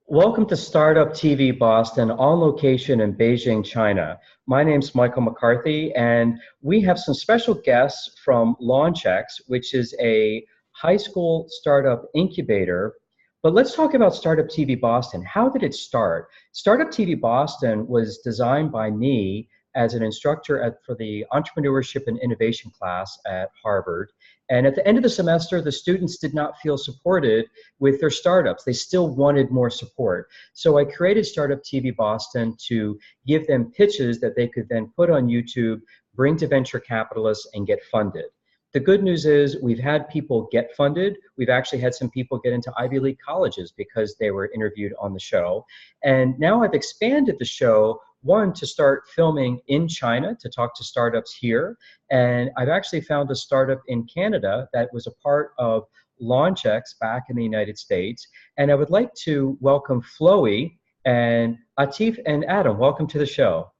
Welcome to Startup TV Boston, on location in Beijing, China. My name's Michael McCarthy, and we have some special guests from LaunchX, which is a high school startup incubator. But let's talk about Startup TV Boston. How did it start? Startup TV Boston was designed by me as an instructor for the entrepreneurship and innovation class at Harvard. And at the end of the semester, the students did not feel supported with their startups. They still wanted more support. So I created Startup TV Boston to give them pitches that they could then put on YouTube, bring to venture capitalists, and get funded. The good news is we've had people get funded. We've actually had some people get into Ivy League colleges because they were interviewed on the show. And now I've expanded the show, one, to start filming in China to talk to startups here. And I've actually found a startup in Canada that was a part of LaunchX back in the United States. And I would like to welcome Flowy and Atif and Adam. Welcome to the show.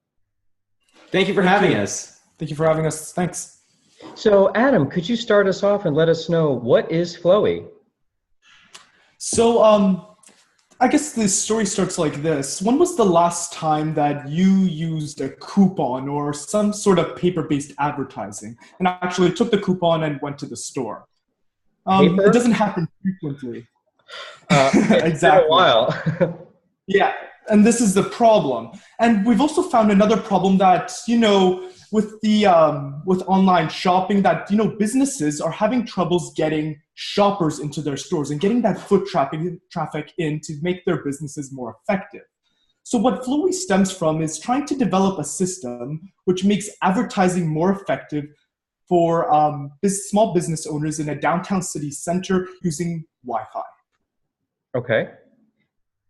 Thank you for having us. Thank you for having us. Thanks. So Adam, could you start us off and let us know what is Flowy? So I guess this story starts like this. When was the last time that you used a coupon or some sort of paper-based advertising and actually took the coupon and went to the store? It doesn't happen frequently. Exactly. It's been a while. Yeah, and this is the problem. And we've also found another problem that, with the with online shopping, that businesses are having troubles getting shoppers into their stores and getting that foot traffic in to make their businesses more effective. So what Flowy stems from is trying to develop a system which makes advertising more effective for small business owners in a downtown city center using Wi-Fi. Okay.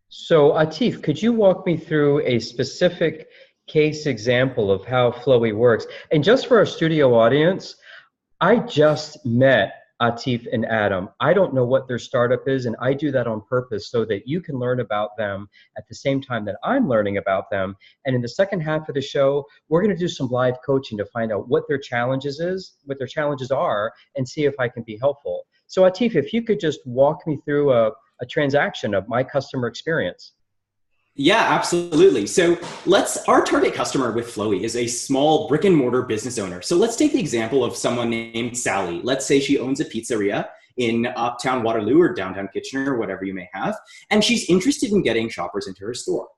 So Atif, could you walk me through a specific case example of how Flowy works? And just for our studio audience, I just met Atif and Adam. I don't know what their startup is, and I do that on purpose so that you can learn about them at the same time that I'm learning about them. And in the second half of the show, we're going to do some live coaching to find out what their challenges are, and see if I can be helpful. So Atif, if you could just walk me through a transaction of my customer experience. Yeah, absolutely. So our target customer with Flowy is a small brick and mortar business owner. So let's take the example of someone named Sally. Let's say she owns a pizzeria in uptown Waterloo or downtown Kitchener or whatever you may have. And she's interested in getting shoppers into her store.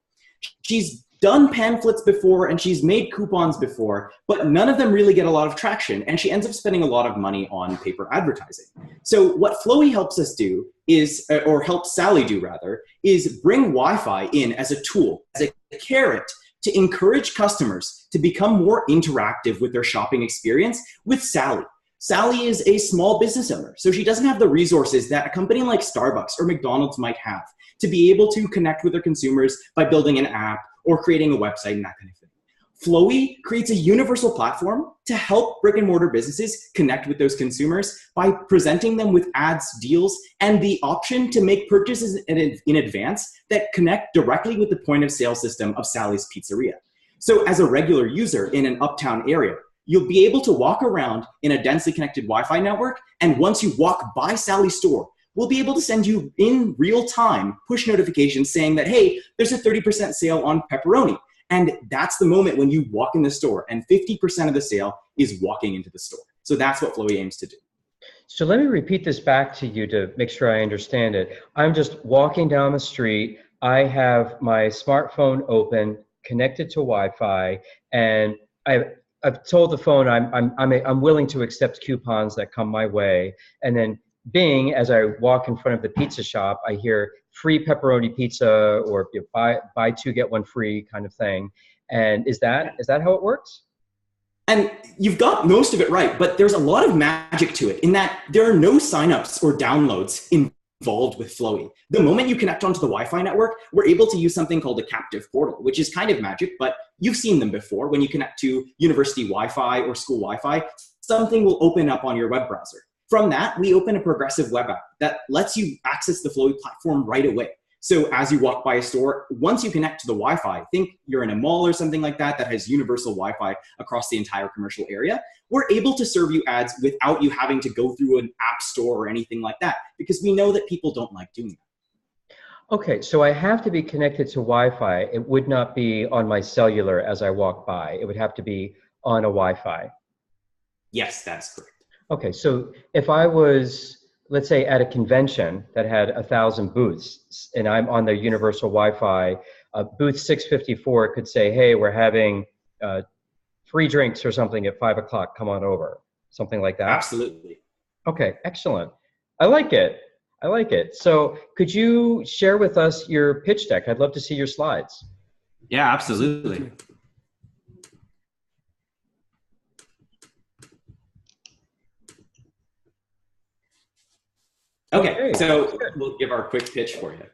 She's done pamphlets before and she's made coupons before, but none of them really get a lot of traction. And she ends up spending a lot of money on paper advertising. So what Flowy helps us do is, or helps Sally do rather, is bring Wi-Fi in as a tool, as a carrot to encourage customers to become more interactive with their shopping experience with Sally. Sally is a small business owner, so she doesn't have the resources that a company like Starbucks or McDonald's might have to be able to connect with their consumers by building an app or creating a website and that kind of thing. Flowy creates a universal platform to help brick and mortar businesses connect with those consumers by presenting them with ads, deals, and the option to make purchases in advance that connect directly with the point of sale system of Sally's Pizzeria. So as a regular user in an uptown area, you'll be able to walk around in a densely connected Wi-Fi network, and once you walk by Sally's store, we'll be able to send you in real time push notifications saying that, hey, there's a 30% sale on pepperoni. And that's the moment when you walk in the store, and 50% of the sale is walking into the store. So that's what Flowy aims to do. So let me repeat this back to you to make sure I understand it. I'm just walking down the street. I have my smartphone open, connected to Wi-Fi, and I've told the phone I'm willing to accept coupons that come my way. And then Bing, as I walk in front of the pizza shop, I hear free pepperoni pizza or buy two, get one free kind of thing. And is that how it works? And you've got most of it right, but there's a lot of magic to it in that there are no signups or downloads involved with Flowy. The moment you connect onto the Wi-Fi network, we're able to use something called a captive portal, which is kind of magic, but you've seen them before. When you connect to university Wi-Fi or school Wi-Fi, something will open up on your web browser. From that, we open a progressive web app that lets you access the Flowy platform right away. So as you walk by a store, once you connect to the Wi-Fi, think you're in a mall or something like that that has universal Wi-Fi across the entire commercial area, we're able to serve you ads without you having to go through an app store or anything like that, because we know that people don't like doing that. Okay, so I have to be connected to Wi-Fi. It would not be on my cellular as I walk by. It would have to be on a Wi-Fi. Yes, that's correct. Okay, so if I was, let's say, at a convention that had 1,000 booths, and I'm on the universal Wi-Fi, booth 654 could say, hey, we're having free drinks or something at 5 o'clock, come on over, something like that? Absolutely. Okay, excellent. I like it. I like it. So could you share with us your pitch deck? I'd love to see your slides. Yeah, absolutely. Okay, so we'll give our quick pitch for you.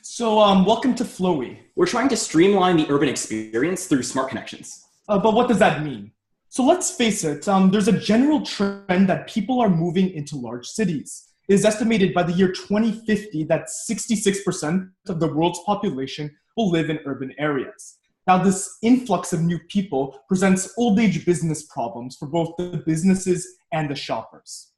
So welcome to Flowy. We're trying to streamline the urban experience through smart connections. But what does that mean? So let's face it, there's a general trend that people are moving into large cities. It is estimated by the year 2050 that 66% of the world's population will live in urban areas. Now, this influx of new people presents old age business problems for both the businesses and the shoppers.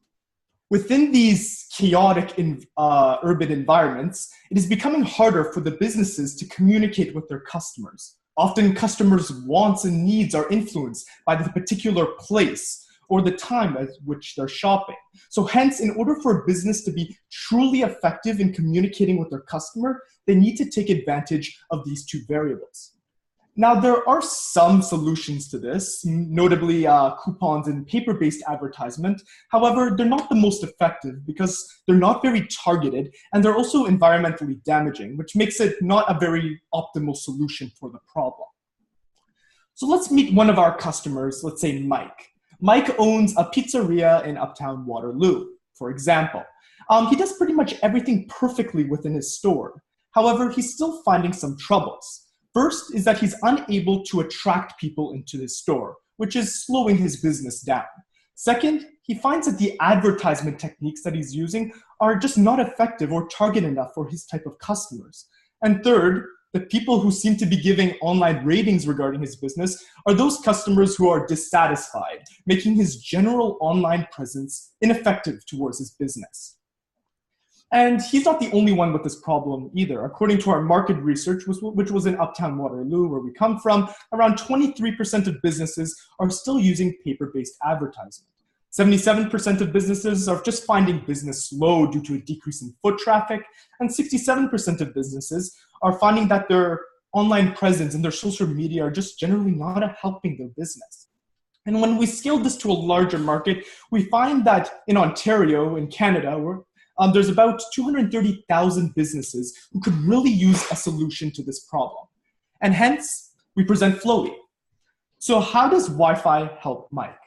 Within these chaotic urban environments, it is becoming harder for the businesses to communicate with their customers. Often customers' wants and needs are influenced by the particular place or the time at which they're shopping. So hence, in order for a business to be truly effective in communicating with their customer, they need to take advantage of these two variables. Now, there are some solutions to this, notably coupons and paper-based advertisement. However, they're not the most effective because they're not very targeted and they're also environmentally damaging, which makes it not a very optimal solution for the problem. So let's meet one of our customers, let's say Mike. Mike owns a pizzeria in Uptown Waterloo, for example. He does pretty much everything perfectly within his store. However, he's still finding some troubles. First is that he's unable to attract people into his store, which is slowing his business down. Second, he finds that the advertisement techniques that he's using are just not effective or target enough for his type of customers. And third, the people who seem to be giving online ratings regarding his business are those customers who are dissatisfied, making his general online presence ineffective towards his business. And he's not the only one with this problem either. According to our market research, which was in Uptown Waterloo, where we come from, around 23% of businesses are still using paper-based advertising. 77% of businesses are just finding business slow due to a decrease in foot traffic, and 67% of businesses are finding that their online presence and their social media are just generally not helping their business. And when we scale this to a larger market, we find that in Ontario, in Canada, there's about 230,000 businesses who could really use a solution to this problem. And hence, we present Flowy. So how does Wi-Fi help Mike?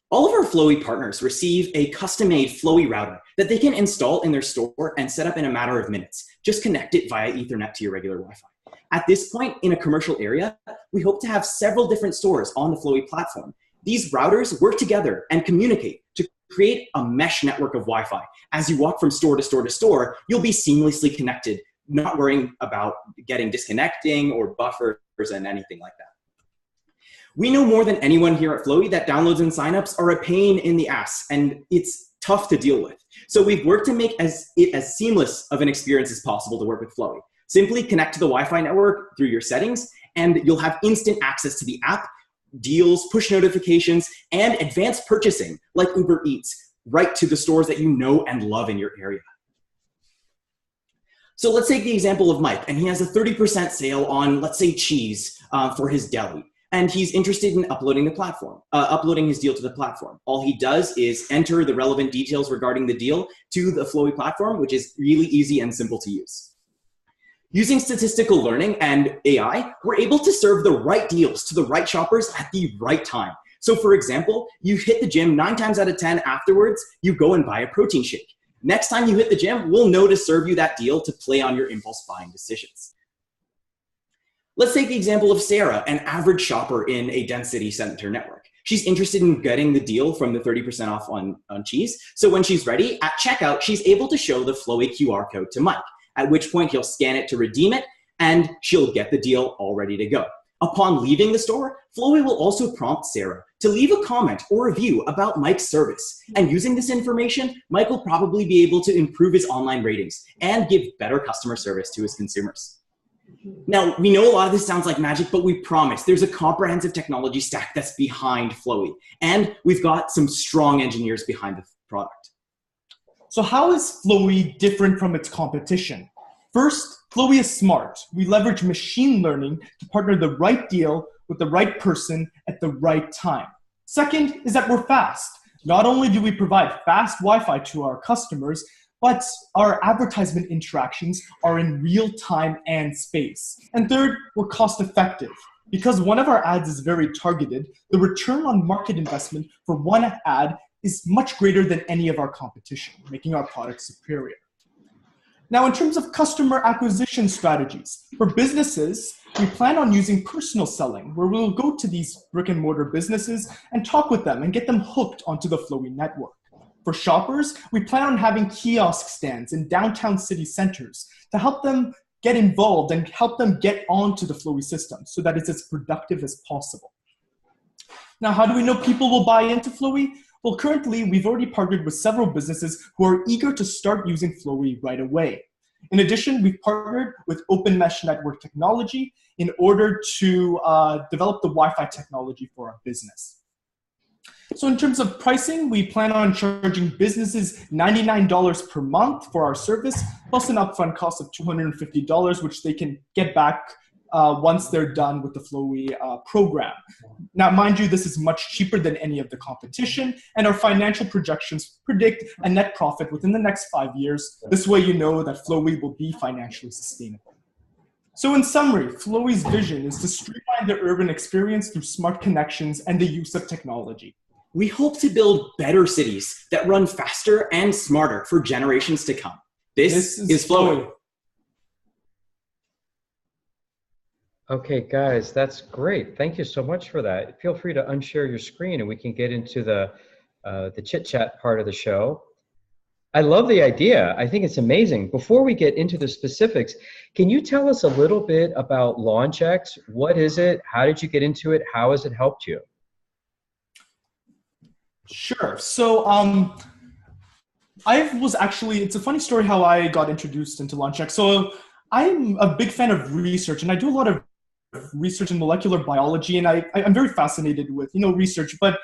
All of our Flowy partners receive a custom-made Flowy router that they can install in their store and set up in a matter of minutes. Just connect it via Ethernet to your regular Wi-Fi. At this point, in a commercial area, we hope to have several different stores on the Flowy platform. These routers work together and communicate to create a mesh network of Wi-Fi. As you walk from store to store to store, you'll be seamlessly connected, not worrying about getting disconnecting or buffers and anything like that. We know more than anyone here at Flowy that downloads and signups are a pain in the ass, and it's tough to deal with. So we've worked to make it as seamless of an experience as possible to work with Flowy. Simply connect to the Wi-Fi network through your settings, and you'll have instant access to the app, deals, push notifications, and advanced purchasing like Uber Eats right to the stores that you know and love in your area. So let's take the example of Mike, and he has a 30% sale on, let's say, cheese for his deli. And he's interested in uploading his deal to the platform. All he does is enter the relevant details regarding the deal to the Flowy platform, which is really easy and simple to use. Using statistical learning and AI, we're able to serve the right deals to the right shoppers at the right time. So for example, you hit the gym 9 times out of 10 afterwards, you go and buy a protein shake. Next time you hit the gym, we'll know to serve you that deal to play on your impulse buying decisions. Let's take the example of Sarah, an average shopper in a density center network. She's interested in getting the deal from the 30% off on cheese. So when she's ready, at checkout, she's able to show the Flowy QR code to Mike, at which point he'll scan it to redeem it, and she'll get the deal all ready to go. Upon leaving the store, Flowy will also prompt Sarah to leave a comment or review about Mike's service. And using this information, Mike will probably be able to improve his online ratings and give better customer service to his consumers. Now, we know a lot of this sounds like magic, but we promise there's a comprehensive technology stack that's behind Flowy. And we've got some strong engineers behind the product. So how is Flowy different from its competition? First, Flowy is smart. We leverage machine learning to partner the right deal with the right person at the right time. Second is that we're fast. Not only do we provide fast Wi-Fi to our customers, but our advertisement interactions are in real time and space. And third, we're cost effective. Because one of our ads is very targeted, the return on market investment for one ad is much greater than any of our competition, making our product superior. Now, in terms of customer acquisition strategies, for businesses, we plan on using personal selling, where we'll go to these brick and mortar businesses and talk with them and get them hooked onto the Flowy network. For shoppers, we plan on having kiosk stands in downtown city centers to help them get involved and help them get onto the Flowy system so that it's as productive as possible. Now, how do we know people will buy into Flowy? Well, currently, we've already partnered with several businesses who are eager to start using Flowy right away. In addition, we've partnered with Open Mesh Network Technology in order to develop the Wi-Fi technology for our business. So in terms of pricing, we plan on charging businesses $99 per month for our service, plus an upfront cost of $250, which they can get back once they're done with the Flowy program. Now, mind you, this is much cheaper than any of the competition, and our financial projections predict a net profit within the next 5 years. This way you know that Flowy will be financially sustainable. So in summary, Flowy's vision is to streamline the urban experience through smart connections and the use of technology. We hope to build better cities that run faster and smarter for generations to come. This is Flowy. Okay, guys, that's great. Thank you so much for that. Feel free to unshare your screen and we can get into the chit-chat part of the show. I love the idea. I think it's amazing. Before we get into the specifics, can you tell us a little bit about LaunchX? What is it? How did you get into it? How has it helped you? Sure. So it's a funny story how I got introduced into LaunchX. So I'm a big fan of research, and I do a lot of research in molecular biology, and I'm very fascinated with research. But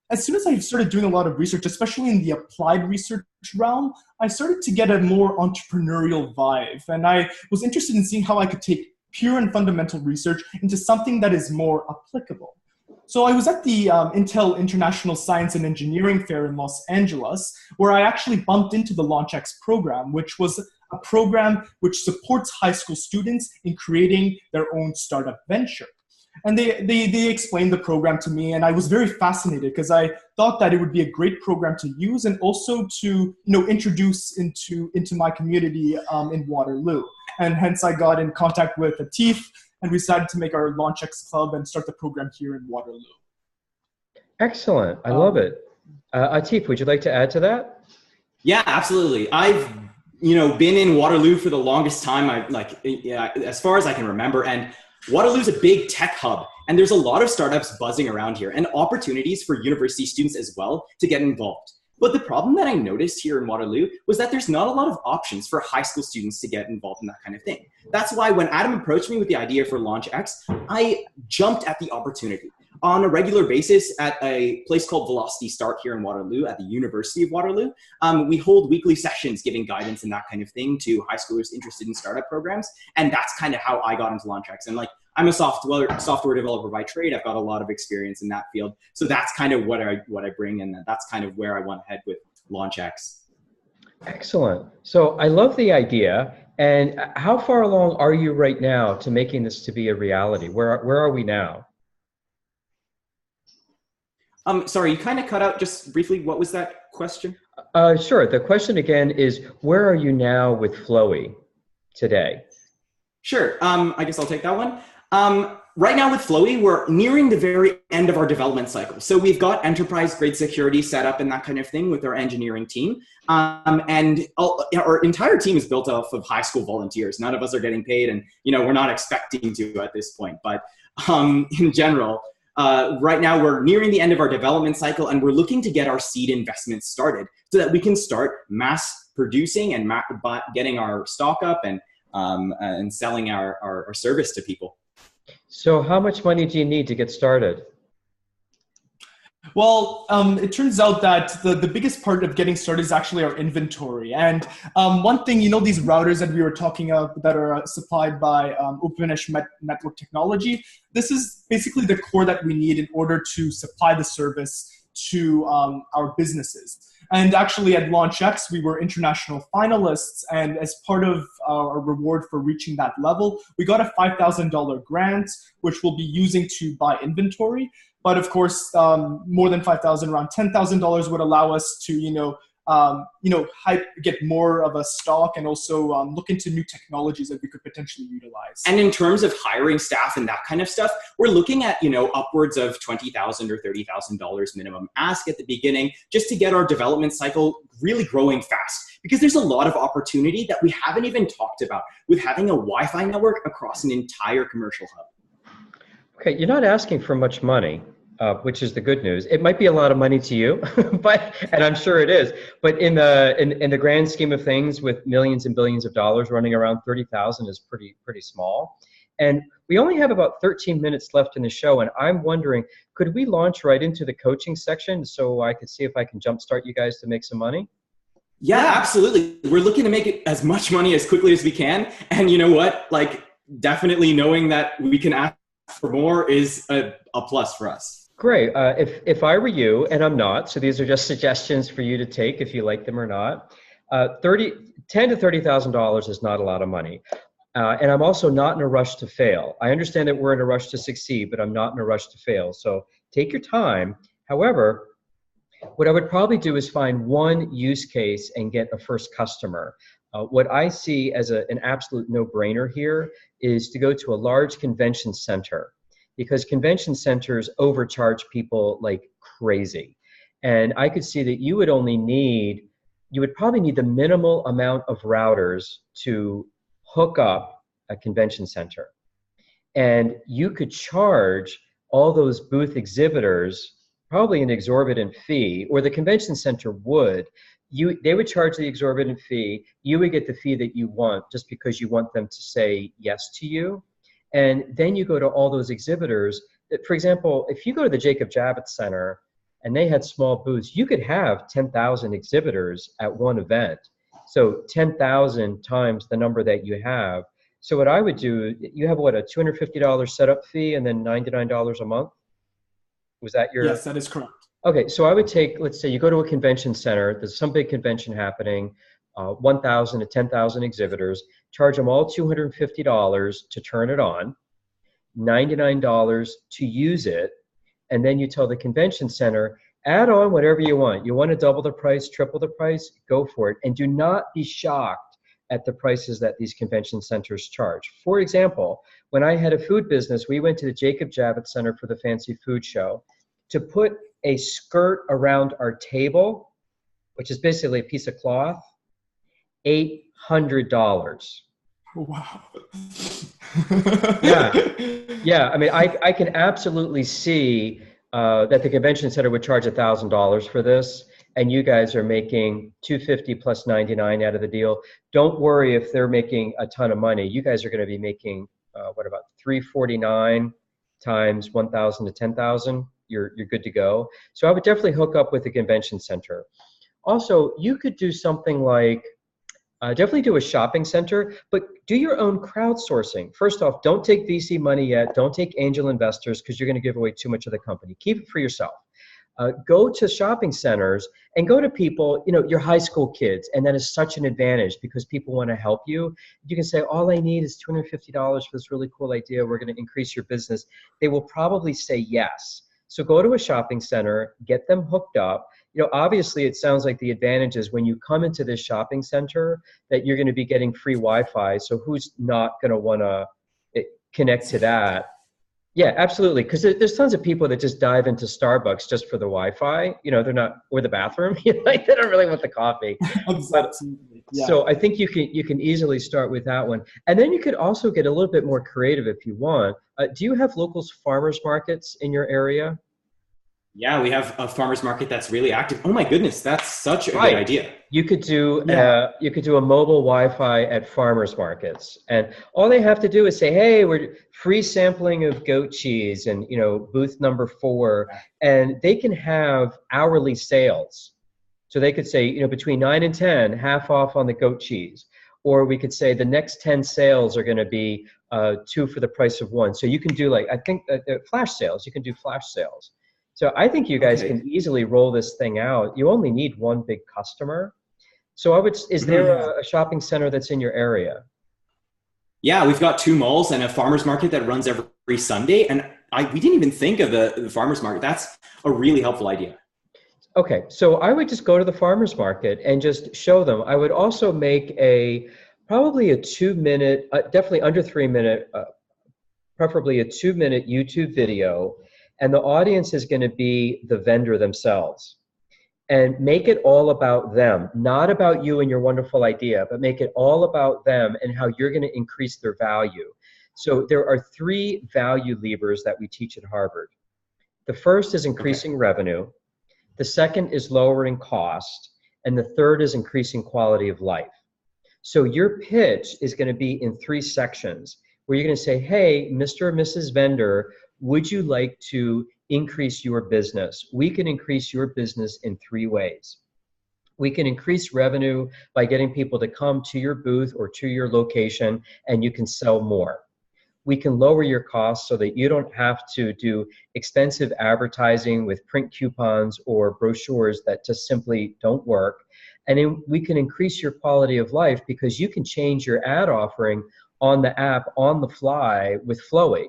as soon as I started doing a lot of research, especially in the applied research realm, I started to get a more entrepreneurial vibe, and I was interested in seeing how I could take pure and fundamental research into something that is more applicable. So I was at the Intel International Science and Engineering Fair in Los Angeles, where I actually bumped into the LaunchX program, which was a program which supports high school students in creating their own startup venture. And they explained the program to me, and I was very fascinated because I thought that it would be a great program to use and also to introduce into my community in Waterloo. And hence I got in contact with Atif, and we decided to make our LaunchX Club and start the program here in Waterloo. Excellent. I love it. Atif, would you like to add to that? Yeah, absolutely. I've been in Waterloo for the longest time, as far as I can remember. And Waterloo's a big tech hub, and there's a lot of startups buzzing around here and opportunities for university students as well to get involved. But the problem that I noticed here in Waterloo was that there's not a lot of options for high school students to get involved in that kind of thing. That's why when Adam approached me with the idea for LaunchX, I jumped at the opportunity. On a regular basis at a place called Velocity Start here in Waterloo at the University of Waterloo, we hold weekly sessions giving guidance and that kind of thing to high schoolers interested in startup programs. And that's kind of how I got into LaunchX. And I'm a software developer by trade. I've got a lot of experience in that field. So that's kind of what I bring, and that's kind of where I went ahead with LaunchX. Excellent. So I love the idea. And how far along are you right now to making this to be a reality? Where are we now? Sorry, you kind of cut out just briefly. What was that question? Sure. The question again is, where are you now with Flowy today? Sure. I guess I'll take that one. Right now with Flowy, we're nearing the very end of our development cycle. So we've got enterprise-grade security set up and that kind of thing with our engineering team. And our entire team is built off of high school volunteers. None of us are getting paid, and we're not expecting to at this point. But in general. Right now, we're nearing the end of our development cycle, and we're looking to get our seed investments started so that we can start mass producing and getting our stock up and selling our service to people. So how much money do you need to get started? Well, it turns out that the biggest part of getting started is actually our inventory. And one thing, these routers that we were talking about that are supplied by OpenEdge Network Technology, this is basically the core that we need in order to supply the service to our businesses. And actually at LaunchX, we were international finalists. And as part of our reward for reaching that level, we got a $5,000 grant, which we'll be using to buy inventory. But of course, more than $5,000, around $10,000 would allow us to, get more of a stock and also look into new technologies that we could potentially utilize. And in terms of hiring staff and that kind of stuff, we're looking at, upwards of $20,000 or $30,000 minimum ask at the beginning, just to get our development cycle really growing fast. Because there's a lot of opportunity that we haven't even talked about with having a Wi-Fi network across an entire commercial hub. Okay, you're not asking for much money, which is the good news. It might be a lot of money to you, and I'm sure it is. But in the grand scheme of things, with millions and billions of dollars running around, 30,000 is pretty small. And we only have about 13 minutes left in the show, and I'm wondering, could we launch right into the coaching section so I could see if I can jumpstart you guys to make some money? Yeah, absolutely. We're looking to make it as much money as quickly as we can. And you know what? Definitely knowing that we can ask for more is a plus for us. Great. If I were you, and I'm not, so these are just suggestions for you to take if you like them or not. $10,000 to $30,000 is not a lot of money. And I'm also not in a rush to fail. I understand that we're in a rush to succeed, but I'm not in a rush to fail. So take your time. However, what I would probably do is find one use case and get a first customer. What I see as an absolute no-brainer here is to go to a large convention center, because convention centers overcharge people like crazy. And I could see that you would probably need the minimal amount of routers to hook up a convention center. And you could charge all those booth exhibitors probably an exorbitant fee, or the convention center would. They would charge the exorbitant fee. You would get the fee that you want just because you want them to say yes to you. And then you go to all those exhibitors. For example, if you go to the Jacob Javits Center and they had small booths, you could have 10,000 exhibitors at one event. So 10,000 times the number that you have. So what I would do, you have what, a $250 setup fee and then $99 a month? Was that your? Yes, that is correct. Okay, so I would take, let's say you go to a convention center, there's some big convention happening, 1,000 to 10,000 exhibitors, charge them all $250 to turn it on, $99 to use it, and then you tell the convention center, add on whatever you want. You want to double the price, triple the price, go for it, and do not be shocked at the prices that these convention centers charge. For example, when I had a food business, we went to the Jacob Javits Center for the Fancy Food Show. To put a skirt around our table, which is basically a piece of cloth, $800. Wow. Yeah. I mean, I can absolutely see that the convention center would charge $1,000 for this, and you guys are making $250 plus $99 out of the deal. Don't worry if they're making a ton of money. You guys are going to be making what about $349 times 1,000 to 10,000? You're good to go. So I would definitely hook up with the convention center. Also, you could do something like definitely do a shopping center, but do your own crowdsourcing. First off, don't take VC money yet. Don't take angel investors because you're going to give away too much of the company. Keep it for yourself. Go to shopping centers and go to people, your high school kids, and that is such an advantage because people want to help you. You can say, all I need is $250 for this really cool idea. We're going to increase your business. They will probably say yes. So go to a shopping center, get them hooked up. Obviously it sounds like the advantage is when you come into this shopping center that you're going to be getting free Wi-Fi. So who's not going to want to connect to that? Yeah, absolutely. Because there's tons of people that just dive into Starbucks just for the Wi-Fi. You know, they're not, or the bathroom. Like they don't really want the coffee. But Absolutely. Yeah. so I think you can easily start with that one, and then you could also get a little bit more creative if you want. Do you have local farmers markets in your area? Yeah, we have a farmer's market that's really active. Oh my goodness, that's such a good Right. idea. Yeah. You could do a mobile Wi-Fi at farmers markets, and all they have to do is say, "Hey, we're free sampling of goat cheese," and booth number 4, and they can have hourly sales. So they could say, between 9 and 10, half off on the goat cheese, or we could say the next 10 sales are going to be 2 for the price of 1. So you can do like I think flash sales. You can do flash sales. So I think you guys Okay. can easily roll this thing out. You only need one big customer. So is there Yeah. a shopping center that's in your area? Yeah, we've got 2 malls and a farmer's market that runs every Sunday. And we didn't even think of the farmer's market. That's a really helpful idea. Okay, so I would just go to the farmer's market and just show them. I would also make probably a 2-minute, definitely under 3-minute, preferably a 2-minute YouTube video, and the audience is going to be the vendor themselves. And make it all about them, not about you and your wonderful idea, but make it all about them and how you're going to increase their value. So there are 3 value levers that we teach at Harvard. The first is increasing revenue. The second is lowering cost. And the third is increasing quality of life. So your pitch is going to be in 3 sections where you're going to say, hey, Mr. or Mrs. Vendor, would you like to increase your business? We can increase your business in 3 ways. We can increase revenue by getting people to come to your booth or to your location, and you can sell more. We can lower your costs so that you don't have to do expensive advertising with print coupons or brochures that just simply don't work. And then we can increase your quality of life because you can change your ad offering on the app on the fly with Flowy.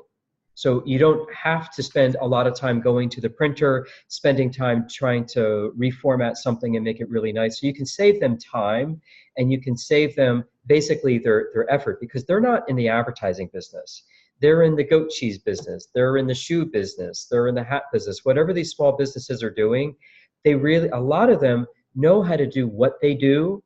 So you don't have to spend a lot of time going to the printer, spending time trying to reformat something and make it really nice. So you can save them time, and you can save them basically their effort, because they're not in the advertising business. They're in the goat cheese business. They're in the shoe business. They're in the hat business. Whatever these small businesses are doing, a lot of them know how to do what they do,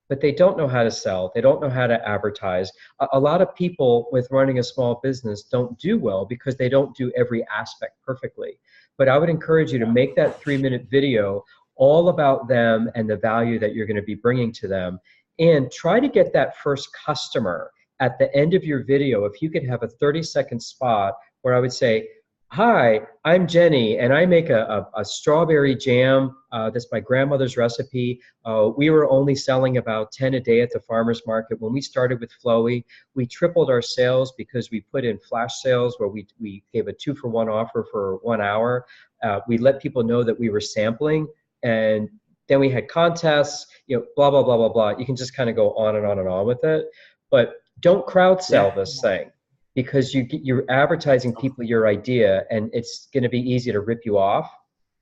but they don't know how to sell. They don't know how to advertise. A lot of people with running a small business don't do well because they don't do every aspect perfectly. But I would encourage you to make that 3-minute video all about them and the value that you're going to be bringing to them, and try to get that first customer at the end of your video. If you could have a 30-second spot where I would say, hi, I'm Jenny, and I make a strawberry jam. That's my grandmother's recipe. We were only selling about 10 a day at the farmer's market. When we started with Flowy, we tripled our sales because we put in flash sales where we gave a 2-for-1 offer for 1 hour. We let people know that we were sampling, and then we had contests, blah, blah, blah, blah, blah. You can just kind of go on and on and on with it. But don't crowd sell this thing, because you're advertising people your idea, and it's going to be easy to rip you off.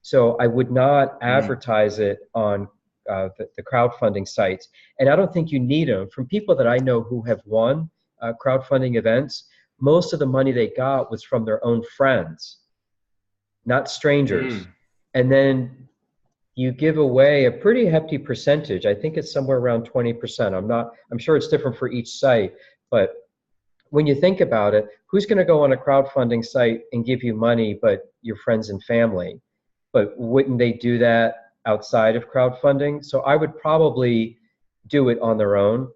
So I would not advertise it on the crowdfunding sites. And I don't think you need them. From people that I know who have won crowdfunding events, most of the money they got was from their own friends, not strangers. And then you give away a pretty hefty percentage. I think it's somewhere around 20%. I'm sure it's different for each site, but when you think about it, who's going to go on a crowdfunding site and give you money but your friends and family? But wouldn't they do that outside of crowdfunding? So I would probably do it on their own.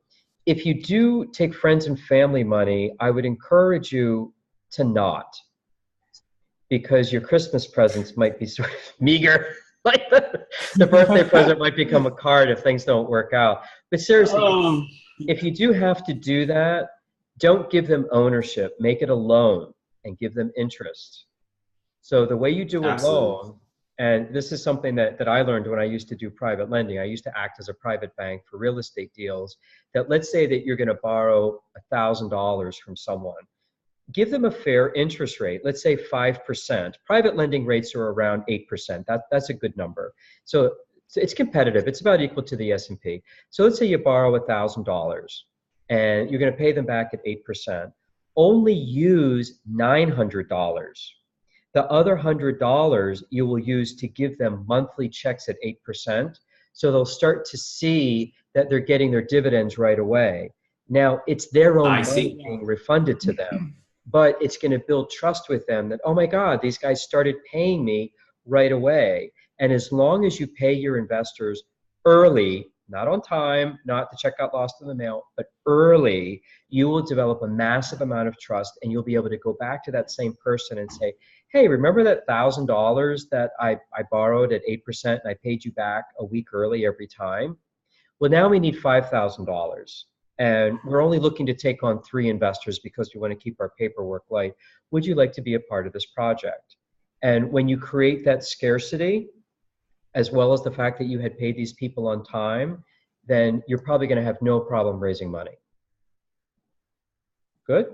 If you do take friends and family money, I would encourage you to not, because your Christmas presents might be sort of meager. Like the birthday present might become a card if things don't work out. But seriously, if you do have to do that, don't give them ownership. Make it a loan and give them interest. So the way you do a loan, and this is something that I learned when I used to do private lending. I used to act as a private bank for real estate deals. That let's say that you're going to borrow $1,000 from someone. Give them a fair interest rate. Let's say 5%. Private lending rates are around 8%. That's a good number. So it's competitive. It's about equal to the S&P. So let's say you borrow $1,000. And you're going to pay them back at 8%. only use $900. The other $100 you will use to give them monthly checks at 8%. So they'll start to see that they're getting their dividends right away. Now, it's their own money being refunded to them, but it's going to build trust with them that, oh my God, these guys started paying me right away. And as long as you pay your investors early, not on time, not the check got lost in the mail, but early, you will develop a massive amount of trust, and you'll be able to go back to that same person and say, hey, remember that $1,000 that I borrowed at 8% and I paid you back a week early every time? Well, now we need $5,000. And we're only looking to take on 3 investors because we want to keep our paperwork light. Would you like to be a part of this project? And when you create that scarcity, as well as the fact that you had paid these people on time, then you're probably going to have no problem raising money. Good?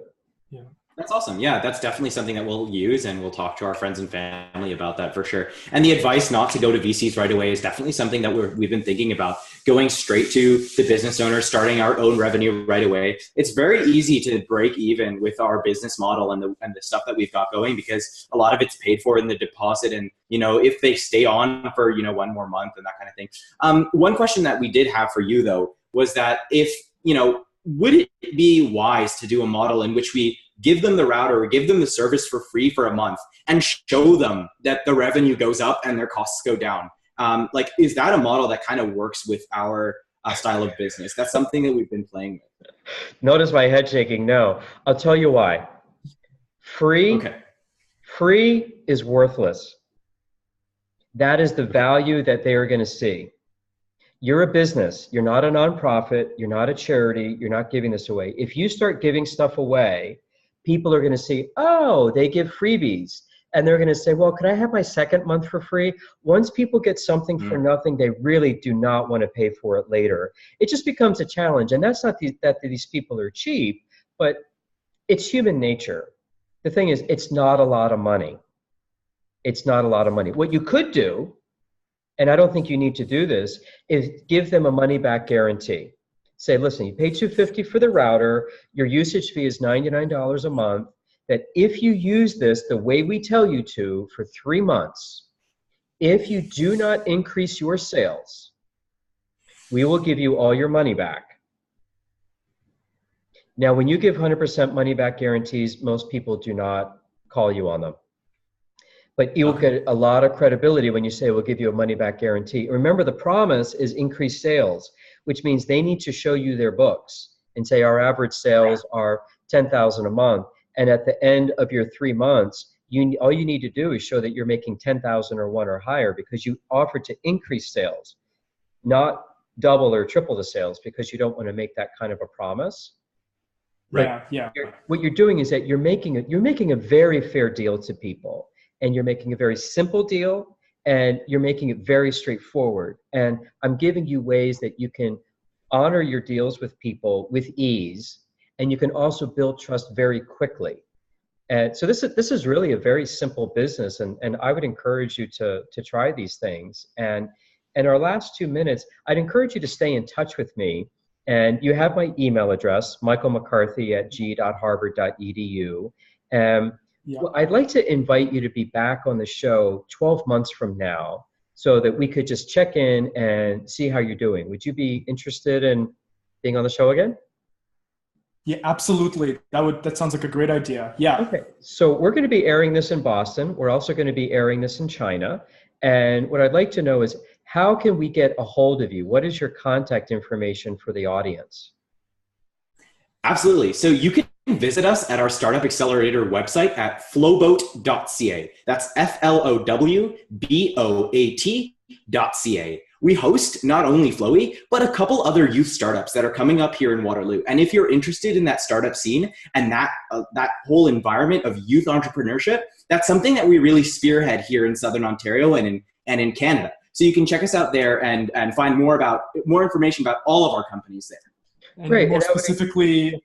Yeah. That's awesome. Yeah, that's definitely something that we'll use, and we'll talk to our friends and family about that for sure. And the advice not to go to VCs right away is definitely something that we've been thinking about, going straight to the business owner, starting our own revenue right away. It's very easy to break even with our business model and the stuff that we've got going, because a lot of it's paid for in the deposit, and if they stay on for 1 more month and that kind of thing. One question that we did have for you though was that if would it be wise to do a model in which we give them the router or give them the service for free for a month and show them that the revenue goes up and their costs go down? Is that a model that kind of works with our style of business? That's something that we've been playing with. Notice my head shaking. No, I'll tell you why. Free is worthless. That is the value that they are going to see. You're a business. You're not a nonprofit. You're not a charity. You're not giving this away. If you start giving stuff away, people are going to see, oh, they give freebies. And they're going to say, well, can I have my second month for free? Once people get something for nothing, they really do not want to pay for it later. It just becomes a challenge. And that's not that these people are cheap, but it's human nature. The thing is, it's not a lot of money. It's not a lot of money. What you could do, and I don't think you need to do this, is give them a money-back guarantee. Say, listen, you pay $250 for the router, your usage fee is $99 a month, that if you use this the way we tell you to for 3 months, if you do not increase your sales, we will give you all your money back. Now, when you give 100% money-back guarantees, most people do not call you on them. But you'll get a lot of credibility when you say we'll give you a money-back guarantee. Remember, the promise is increased sales, which means they need to show you their books and say our average sales are $10,000 a month. And at the end of your 3 months, all you need to do is show that you're making $10,000 or 1 or higher, because you offered to increase sales, not double or triple the sales, because you don't want to make that kind of a promise. But what you're doing is that you're making a very fair deal to people. And you're making a very simple deal, and you're making it very straightforward. And I'm giving you ways that you can honor your deals with people with ease, and you can also build trust very quickly. And so this is really a very simple business, and I would encourage you to try these things. And in our last 2 minutes, I'd encourage you to stay in touch with me. And you have my email address, michaelmccarthy@g.harvard.edu. Well, I'd like to invite you to be back on the show 12 months from now, so that we could just check in and see how you're doing. Would you be interested in being on the show again? Yeah, absolutely. That sounds like a great idea. Yeah. Okay. So we're going to be airing this in Boston. We're also going to be airing this in China. And what I'd like to know is, how can we get a hold of you? What is your contact information for the audience? Absolutely. So you can visit us at our Startup Accelerator website at flowboat.ca. That's FLOWBOAT.ca. We host not only Flowy, but a couple other youth startups that are coming up here in Waterloo. And if you're interested in that startup scene and that whole environment of youth entrepreneurship, that's something that we really spearhead here in Southern Ontario and in Canada. So you can check us out there and find more information about all of our companies there. And Great. More specifically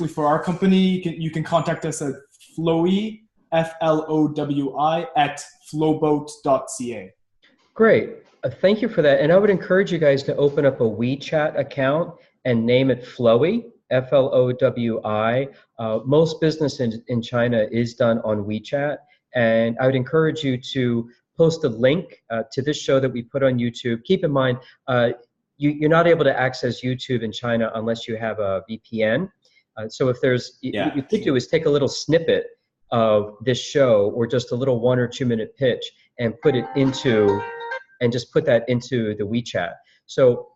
for our company, you can contact us at Flowy, FLOWI, at flowboat.ca. Great. Thank you for that. And I would encourage you guys to open up a WeChat account and name it Flowy, FLOWI. Most business in China is done on WeChat, and I would encourage you to post a link to this show that we put on YouTube. Keep in mind, you're not able to access YouTube in China unless you have a VPN. So if there's, what you could do is take a little snippet of this show or just a little 1 or 2 minute pitch and put it into, and just put that into the WeChat. So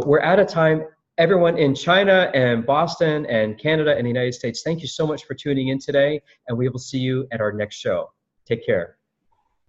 we're out of time. Everyone in China and Boston and Canada and the United States, thank you so much for tuning in today, and we will see you at our next show. Take care.